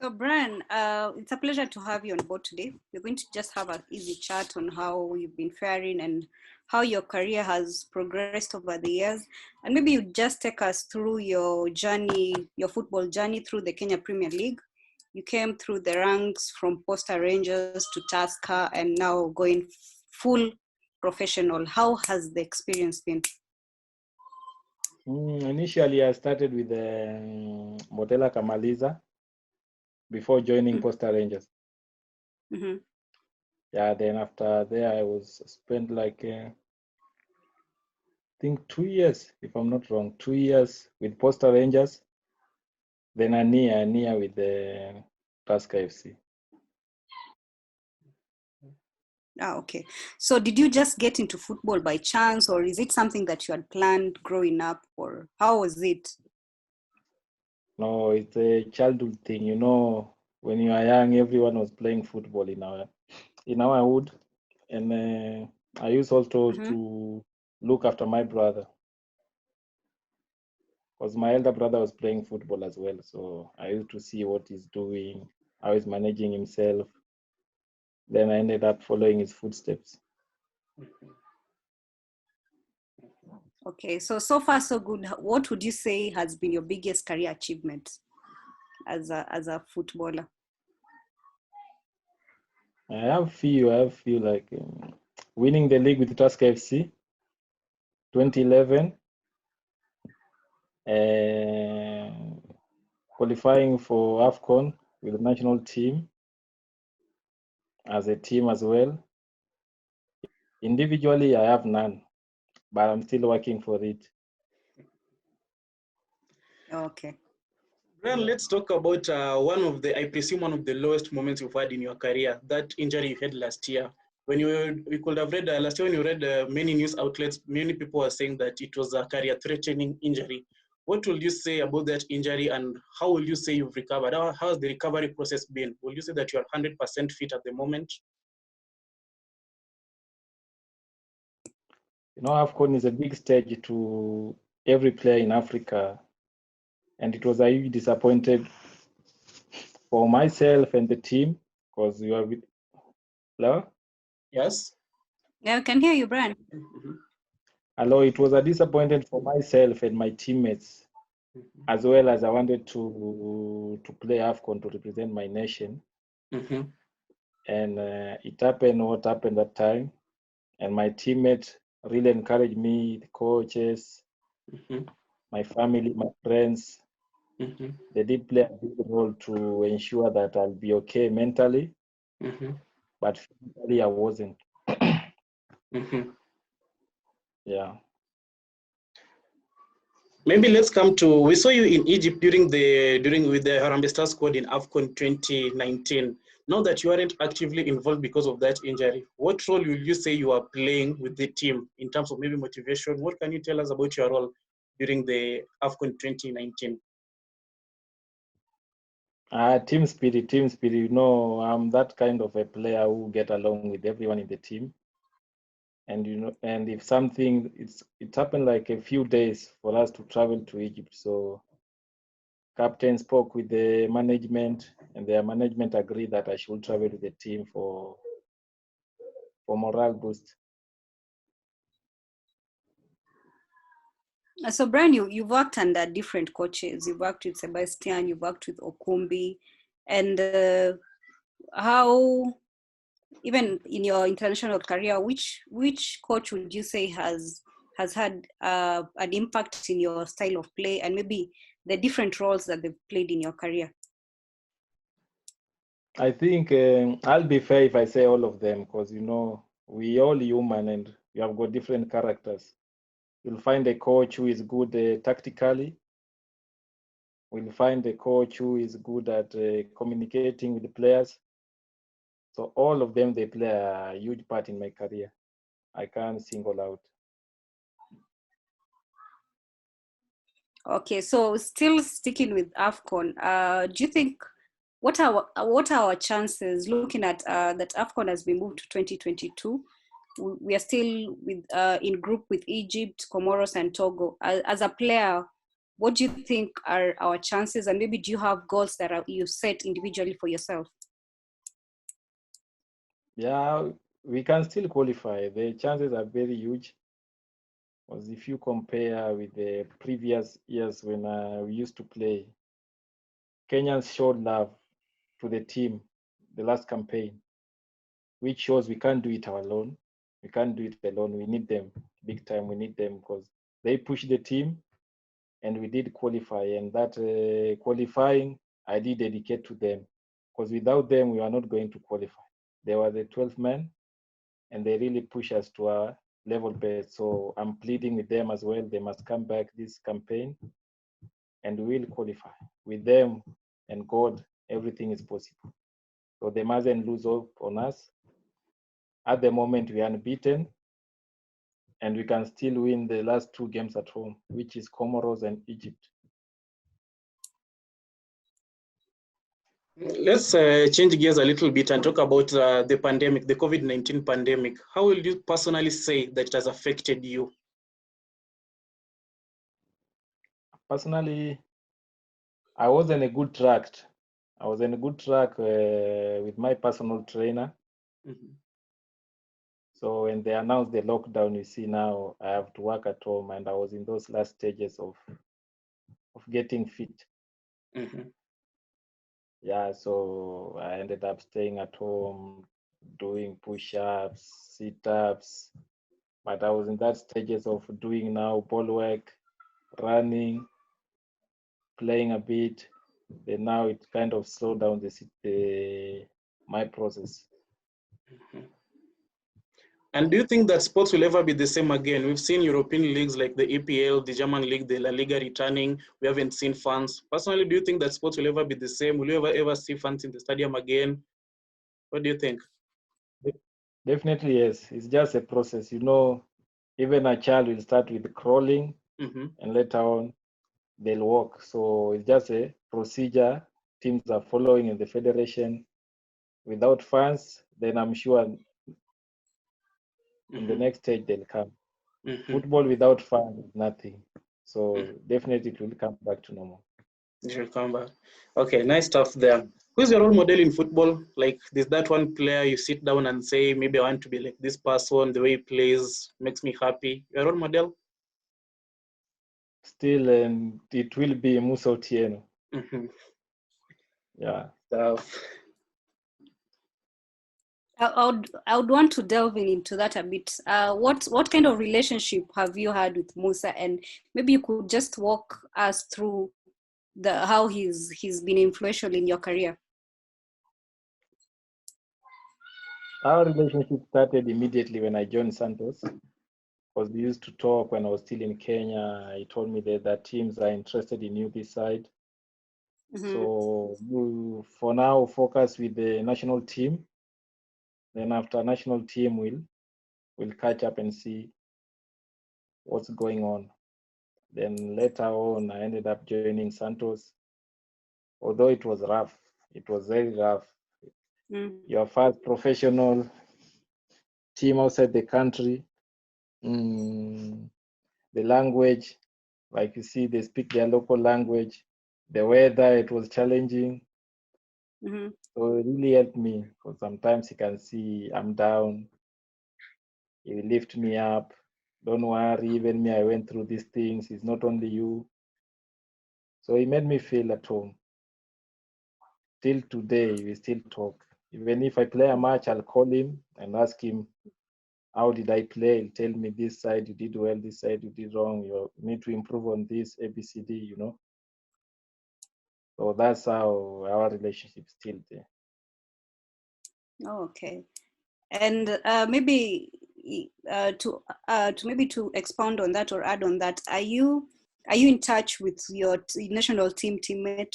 So, Brian, it's a pleasure to have you on board today. We're going to just have an easy chat on how you've been faring and how your career has progressed over the years. And maybe you just take us through your journey, your football journey through the Kenya Premier League. You came through the ranks from Posta Rangers to Tusker and now going full professional. How has the experience been? Initially, I started with Mandela Kamaliza before joining Posta Rangers. Mm-hmm. Yeah, then after there, I was spent like I think 2 years, if I'm not wrong, 2 years with Posta Rangers. Then a year with the Tusker FC. Okay. So did you just get into football by chance, or is it something that you had planned growing up, or how was it? No, it's a childhood thing. You know, when you are young, everyone was playing football in our hood. And I used also to look after my brother, because my elder brother was playing football as well. So I used to see what he's doing, how he's managing himself. Then I ended up following his footsteps. Okay, so far so good. What would you say has been your biggest career achievement as a footballer? I have few like winning the league with Tusker FC 2011, qualifying for AFCON with the national team as a team as well. Individually, I have none, but I'm still working for it. Okay. Brian, let's talk about I presume one of the lowest moments you've had in your career, that injury you had last year. When we could have read last year when you read many news outlets, many people were saying that it was a career-threatening injury. What will you say about that injury, and how will you say you've recovered? How has the recovery process been? Will you say that you are 100% fit at the moment? You know, AFCON is a big stage to every player in Africa, and it was a huge disappointed for myself and the team, because you are with Hello? Yes. Yeah, I can hear you, Brian. Hello, it was a disappointment for myself and my teammates, as well as I wanted to play AFCON to represent my nation. And it happened what happened that time, and my teammates really encouraged me, the coaches, my family, my friends. They did play a big role to ensure that I'll be okay mentally, but physically I wasn't. Yeah. Maybe let's come to, we saw you in Egypt with the Harambee Star squad in AFCON 2019. Now that you aren't actively involved because of that injury, what role will you say you are playing with the team in terms of maybe motivation? What can you tell us about your role during the AFCON 2019? Team spirit. You know, I'm that kind of a player who get along with everyone in the team. And you know, and if something, it happened like a few days for us to travel to Egypt. So captain spoke with the management, and their management agreed that I should travel with the team for morale boost. So Brian, you've worked under different coaches. You've worked with Sebastian, you've worked with Okumbi, and how, even in your international career, which coach would you say has had an impact in your style of play, and maybe the different roles that they've played in your career? I think I'll be fair if I say all of them, because you know, we all human and we have got different characters. You'll find a coach who is good tactically. We'll find a coach who is good at communicating with the players. So all of them, they play a huge part in my career. I can't single out. Okay, so still sticking with AFCON, do you think, what are our chances, looking at that AFCON has been moved to 2022? We are still in group with Egypt, Comoros, and Togo. As a player, what do you think are our chances? And maybe do you have goals that you set individually for yourself? Yeah, we can still qualify. The chances are very huge. Because if you compare with the previous years when we used to play, Kenyans showed love to the team the last campaign, which shows we can't do it alone. We can't do it alone. We need them big time. We need them because they push the team, and we did qualify. And that qualifying, I did dedicate to them because without them, we are not going to qualify. They were the 12 men, and they really push us to our level best. So I'm pleading with them as well. They must come back this campaign, and we'll qualify. With them and God, everything is possible. So they mustn't lose hope on us. At the moment, we are unbeaten, and we can still win the last 2 games at home, which is Comoros and Egypt. Let's change gears a little bit and talk about the pandemic, the COVID-19 pandemic. How will you personally say that it has affected you? Personally, I was in a good track. I was in a good track with my personal trainer. Mm-hmm. So when they announced the lockdown, you see now I have to work at home, and I was in those last stages of getting fit. Mm-hmm. Yeah, so I ended up staying at home, doing push-ups, sit-ups, but I was in that stages of doing now ball work, running, playing a bit. Then now it kind of slowed down my process. Mm-hmm. And do you think that sports will ever be the same again? We've seen European leagues like the EPL, the German league, the La Liga returning. We haven't seen fans. Personally, do you think that sports will ever be the same? Will you ever see fans in the stadium again? What do you think? Definitely, yes. It's just a process. You know, even a child will start with crawling, Mm-hmm. and later on they'll walk. So it's just a procedure teams are following in the federation. Without fans, then I'm sure in the next stage they'll come. Mm-hmm. Football without fans is nothing. So definitely it will come back to normal. It will come back. Okay, nice stuff there. Who's your role model in football? Like, there's that one player you sit down and say, maybe I want to be like this person, the way he plays makes me happy. Your role model? Still, and it will be Musa Otieno. Mm-hmm. Yeah. I would want to delve into that a bit. What kind of relationship have you had with Musa, and maybe you could just walk us through how he's been influential in your career? Our relationship started immediately when I joined Santos, because we used to talk when I was still in Kenya. He told me that teams are interested in you this side. Mm-hmm. So you, for now, focus with the national team. Then after national team, we'll catch up and see what's going on. Then later on, I ended up joining Santos. Although it was rough, it was very rough. Your first professional team outside the country, the language, like you see, they speak their local language. The weather, it was challenging. Mm-hmm. So it really helped me, because sometimes you can see I'm down. He lift me up. Don't worry, even me, I went through these things. It's not only you. So he made me feel at home. Till today, we still talk. Even if I play a match, I'll call him and ask him, how did I play? He'll tell me, this side you did well, this side you did wrong. You need to improve on this, ABCD, you know. So that's how our relationship is still there. Oh, okay. And maybe to expound on that or add on that, are you in touch with your national team teammate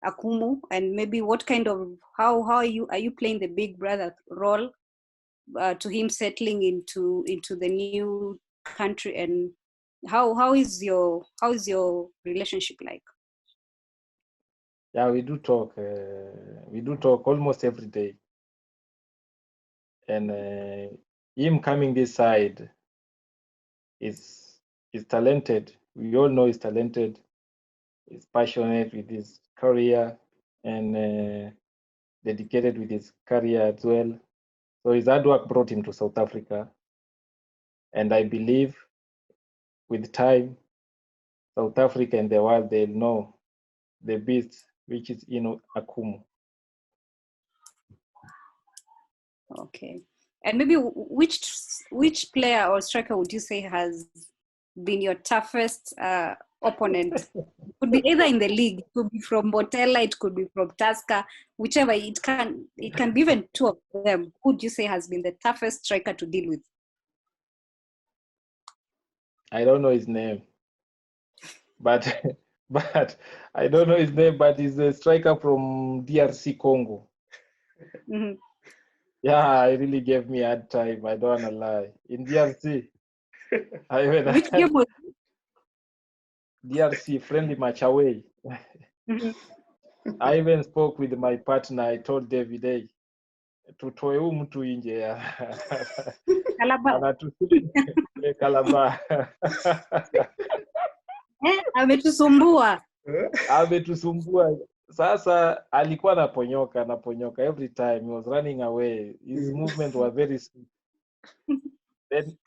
Akumu, and maybe what kind of how are you playing the big brother role to him settling into the new country, and how is your relationship like? Yeah, we do talk. We do talk almost every day. And him coming this side is talented. we all know he's talented, he's passionate with his career, and dedicated with his career as well. So his hard work brought him to South Africa. And I believe with time, South Africa and the world, they'll know the beast, which is Akumu. Okay. And maybe which player or striker would you say has been your toughest opponent? Could be either in the league, it could be from Botella, it could be from Tusker, whichever. It can be even two of them. Who would you say has been the toughest striker to deal with? I don't know his name, but I don't know his name, but he's a striker from DRC Congo. Mm-hmm. Yeah, he really gave me a hard time. I don't want to lie. In DRC, Which game was DRC, friendly match away. mm-hmm. I even spoke with my partner. I told David, hey, tutoe huyu mtu nje Calabar. Ametusumbua. Ametusumbua. Sasa alikuwa anaponyoka every time. He was running away. His movement was very swift. Then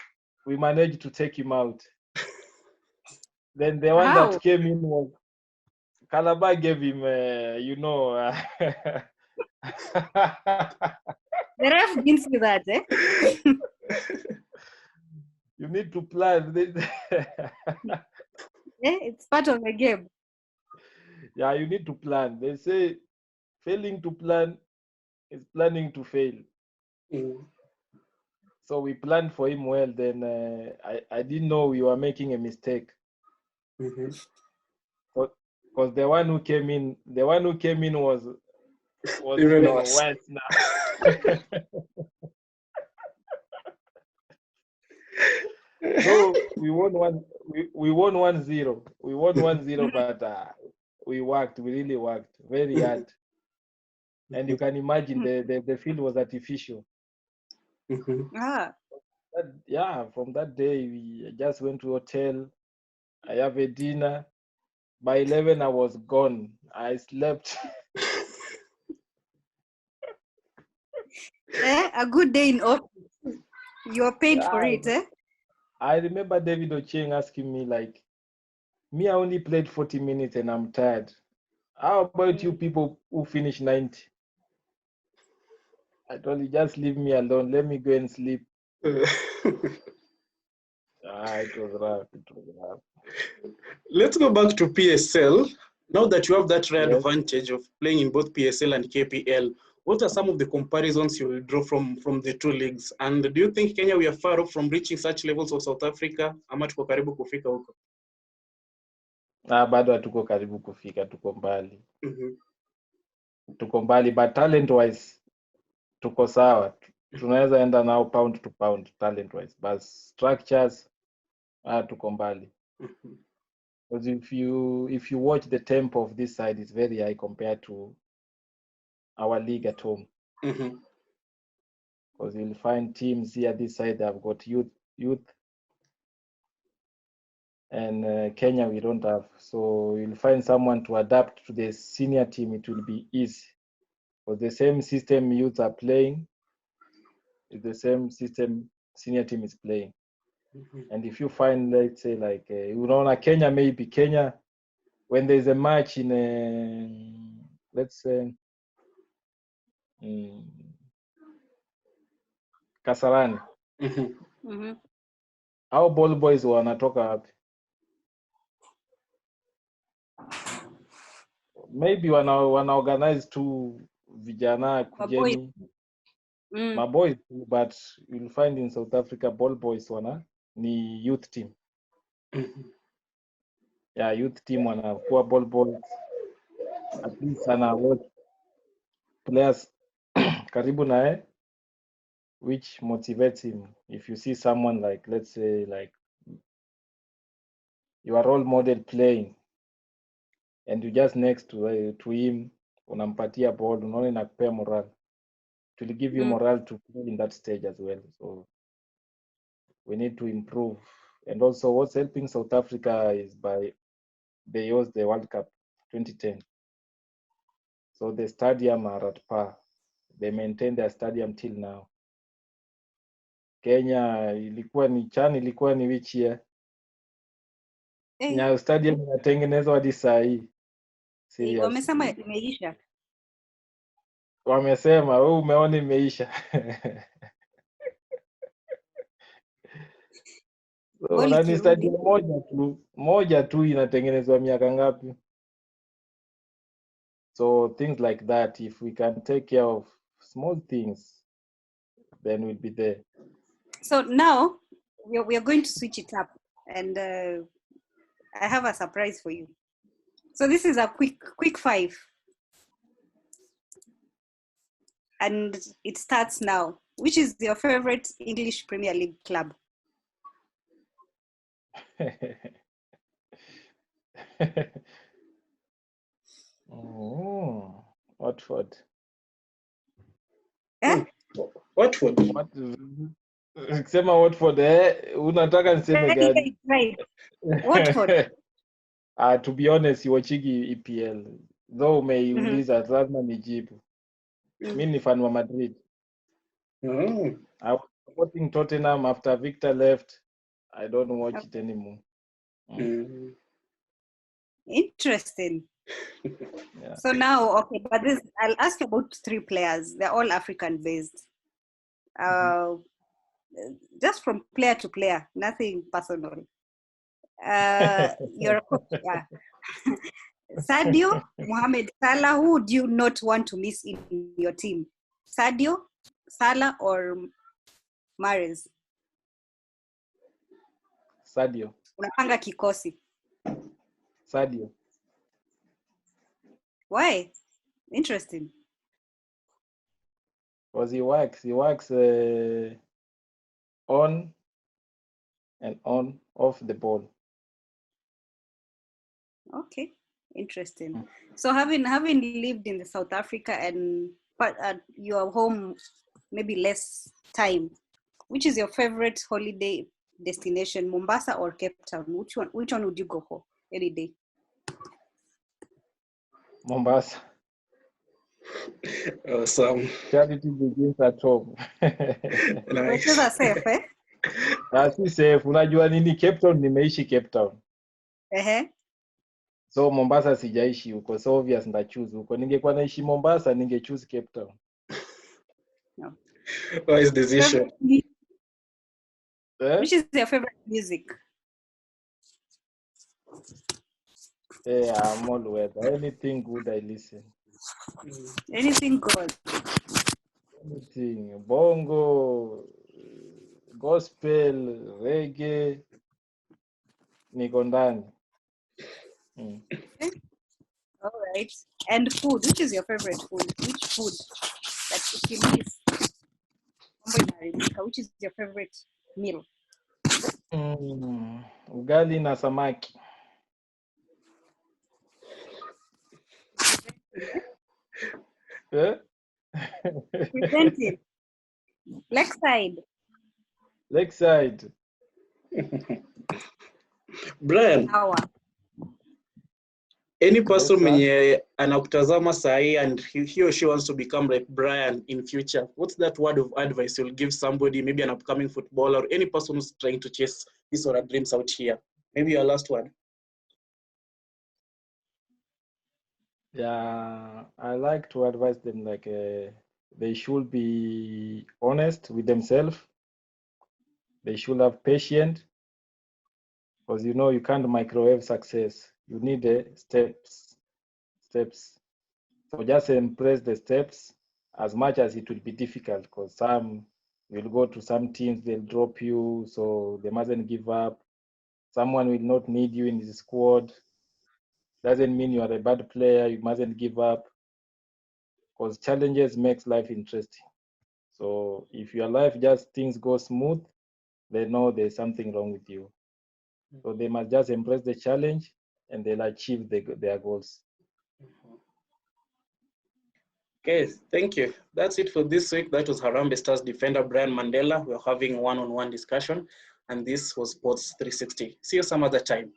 we managed to take him out. Then the one that came in was Calabar gave him, The ref didn't see that, eh? You need to plan. It's part of the game. Yeah, you need to plan. They say failing to plan is planning to fail. So we planned for him well. Then I didn't know we were making a mistake. Because the one who came in was even worse now. So we won 1-0. We won 1-0, but we really worked very hard. And you can imagine the field was artificial. From that day we just went to hotel. I have a dinner. By 11 I was gone. I slept. A good day in office. You're paid for it, eh? I remember David Ochieng asking me, like, me, I only played 40 minutes and I'm tired. How about you people who finish 90? I told you, just leave me alone. Let me go and sleep. It was rough. Let's go back to PSL. Now that you have that rare advantage of playing in both PSL and KPL, what are some of the comparisons you will draw from the two leagues? And do you think Kenya, we are far off from reaching such levels of South Africa? Ama tuko karibu kufika huko? Bado hatuko karibu kufika, tuko mbali. Tuko mbali, but talent-wise, tuko sawa. Tunaweza enda now pound to pound, talent-wise. But structures, tuko mbali. Because if you watch the tempo of this side, it's very high compared to our league at home. Because you'll find teams here this side that have got youth, and Kenya we don't have. So you'll find someone to adapt to the senior team. It will be easy. Because the same system youth are playing is the same system senior team is playing. And if you find, let's say, like Kenya, when there's a match in let's say Kasarani, our ball boys wanatoka wapi? Maybe wana organize tu vijana kujeni maboys, but you'll find in South Africa ball boys ni youth team. Youth team wanakuwa ball boys, at least watch players karibu nae, which motivates him. If you see someone like, let's say, like your role model playing and you just next to him, unampatia ball, unaona inakupea morale. It will give you morale to play in that stage as well. So we need to improve And also what's helping South Africa is they host the World Cup 2010. So the stadium are at par. They maintain their stadium till now. Kenya ilikuwa ni which year? Nyayo Stadium inatengenezwa hadi saa hii. Serious. Wamesema imeisha. Wamesema wewe umeona imeisha. So, nani stadium moja tu inatengenezwa miaka ngapi? So things like that, if we can take care of small things, then we'll be there. So now we are going to switch it up, and I have a surprise for you. So this is a quick 5, and it starts now. Which is your favorite English Premier League club? Oh, Watford. Eh? Watford. Sema Watford, unataka niseme gani? Right. Watford. To be honest, watchigi EPL. Though umeiuliza lazima nijibu. Mimi ni fan wa Madrid. I was supporting Tottenham after Victor left. I don't watch it anymore. Interesting. Yeah. So now, okay, but I'll ask you about 3 players. They're all African based. Just from player to player, nothing personal. You're a coach, yeah. Sadio, Mohamed Salah, who would you not want to miss in your team? Sadio, Salah, or Mahrez? Sadio. Unapanga kikosi. Sadio. Why? Interesting. Because he works on and off the ball. Okay, interesting. So having lived in the South Africa and your home maybe less time, which is your favorite holiday destination, Mombasa or Cape Town? Which one would you go for any day? Mombasa. Awesome. Charity begins at home. Nice. Which is safe, eh? Si safe. Unajua nini? Cape Town nimeishi Cape Town. So Mombasa sijaishi huko. So obvious nda choose huko. Ningekuwa naishi Mombasa ninge choose Cape Town. No. What is the decision? Which is your favorite music? I'm all weather. Anything good I listen. Anything good. Anything. Bongo, gospel, reggae, niko ndani. Okay. All right. And food. Which is your favorite food? Which food that if you miss? Which is your favorite meal? Ugali na samaki. Presented. Lakeside. Brian. Any person mwenye anakutazama sahi and he or she wants to become like Brian in future, what's that word of advice you'll give somebody, maybe an upcoming footballer or any person who's trying to chase this sort of dreams out here? Maybe your last word. Yeah, I like to advise them like they should be honest with themselves. They should have patience because you can't microwave success. You need steps. So just embrace the steps as much as it will be difficult because some will go to some teams, they'll drop you, so they mustn't give up. Someone will not need you in the squad. Doesn't mean you are a bad player, you mustn't give up because challenges makes life interesting. So if your life just things go smooth, they know there's something wrong with you. So they must just embrace the challenge and they'll achieve their goals. Okay, thank you. That's it for this week. That was Harambee Stars defender Brian Mandela. We're having one-on-one discussion. And this was Sports 360. See you some other time.